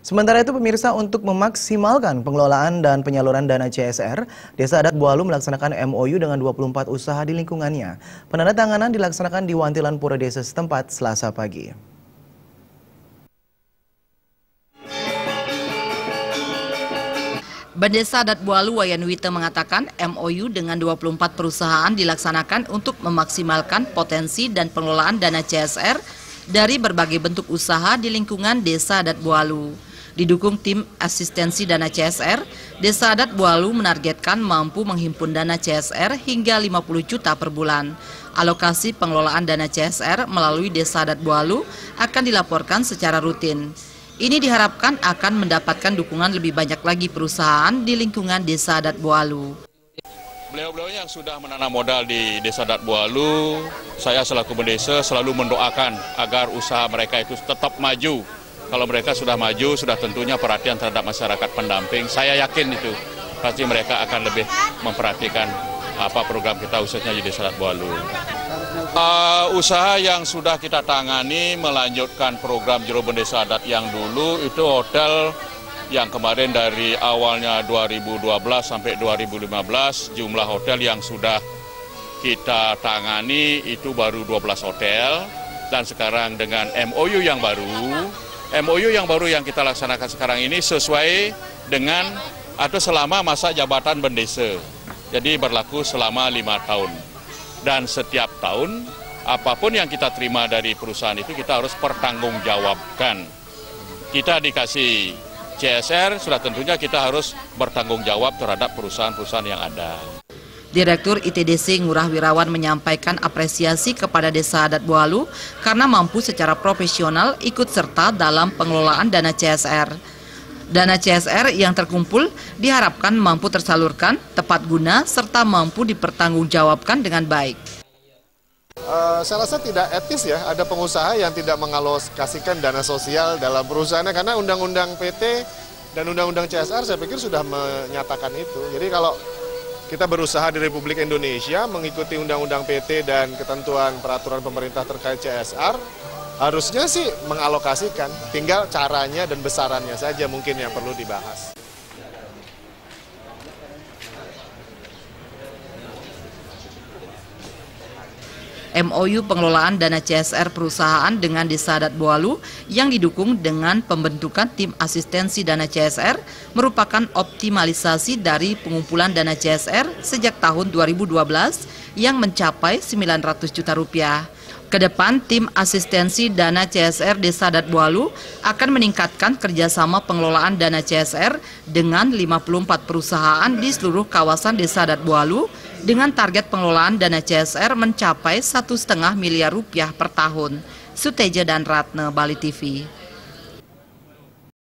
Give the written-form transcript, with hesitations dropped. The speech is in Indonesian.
Sementara itu pemirsa, untuk memaksimalkan pengelolaan dan penyaluran dana CSR, Desa Adat Bualu melaksanakan MOU dengan 24 usaha di lingkungannya. Penandatanganan dilaksanakan di Wantilan Pura Desa setempat Selasa pagi. Desa Adat Bualu Wayanwita mengatakan MOU dengan 24 perusahaan dilaksanakan untuk memaksimalkan potensi dan pengelolaan dana CSR dari berbagai bentuk usaha di lingkungan Desa Adat Bualu. Didukung tim asistensi dana CSR, Desa Adat Bualu menargetkan mampu menghimpun dana CSR hingga 50 juta per bulan. Alokasi pengelolaan dana CSR melalui Desa Adat Bualu akan dilaporkan secara rutin. Ini diharapkan akan mendapatkan dukungan lebih banyak lagi perusahaan di lingkungan Desa Adat Bualu. Beliau-beliau yang sudah menanam modal di Desa Adat Bualu, saya selaku pendesa selalu mendoakan agar usaha mereka itu tetap maju. Kalau mereka sudah maju, sudah tentunya perhatian terhadap masyarakat pendamping. Saya yakin itu pasti mereka akan lebih memperhatikan apa program kita khususnya di Desa Adat Bualu. Usaha yang sudah kita tangani melanjutkan program Jero Desa Adat yang dulu itu hotel yang kemarin dari awalnya 2012 sampai 2015 jumlah hotel yang sudah kita tangani itu baru 12 hotel, dan sekarang dengan MOU yang baru yang kita laksanakan sekarang ini sesuai dengan atau selama masa jabatan bendesa. Jadi berlaku selama 5 tahun. Dan setiap tahun apapun yang kita terima dari perusahaan itu kita harus pertanggungjawabkan. Kita dikasih CSR, sudah tentunya kita harus bertanggung jawab terhadap perusahaan-perusahaan yang ada. Direktur ITDC Ngurah Wirawan menyampaikan apresiasi kepada Desa Adat Bualu karena mampu secara profesional ikut serta dalam pengelolaan dana CSR. Dana CSR yang terkumpul diharapkan mampu tersalurkan, tepat guna, serta mampu dipertanggungjawabkan dengan baik. Saya rasa tidak etis ya, ada pengusaha yang tidak mengalokasikan dana sosial dalam perusahaannya, karena Undang-Undang PT dan Undang-Undang CSR saya pikir sudah menyatakan itu. Jadi kalau kita berusaha di Republik Indonesia mengikuti Undang-Undang PT dan ketentuan peraturan pemerintah terkait CSR, harusnya sih mengalokasikan, tinggal caranya dan besarannya saja mungkin yang perlu dibahas. MOU pengelolaan dana CSR perusahaan dengan Desa Adat Bualu yang didukung dengan pembentukan tim asistensi dana CSR merupakan optimalisasi dari pengumpulan dana CSR sejak tahun 2012 yang mencapai 900 juta rupiah. Kedepan, tim asistensi dana CSR Desa Adat Bualu akan meningkatkan kerjasama pengelolaan dana CSR dengan 54 perusahaan di seluruh kawasan Desa Adat Bualu dengan target pengelolaan dana CSR mencapai 1,5 miliar rupiah per tahun. Suteja dan Ratna, Bali TV.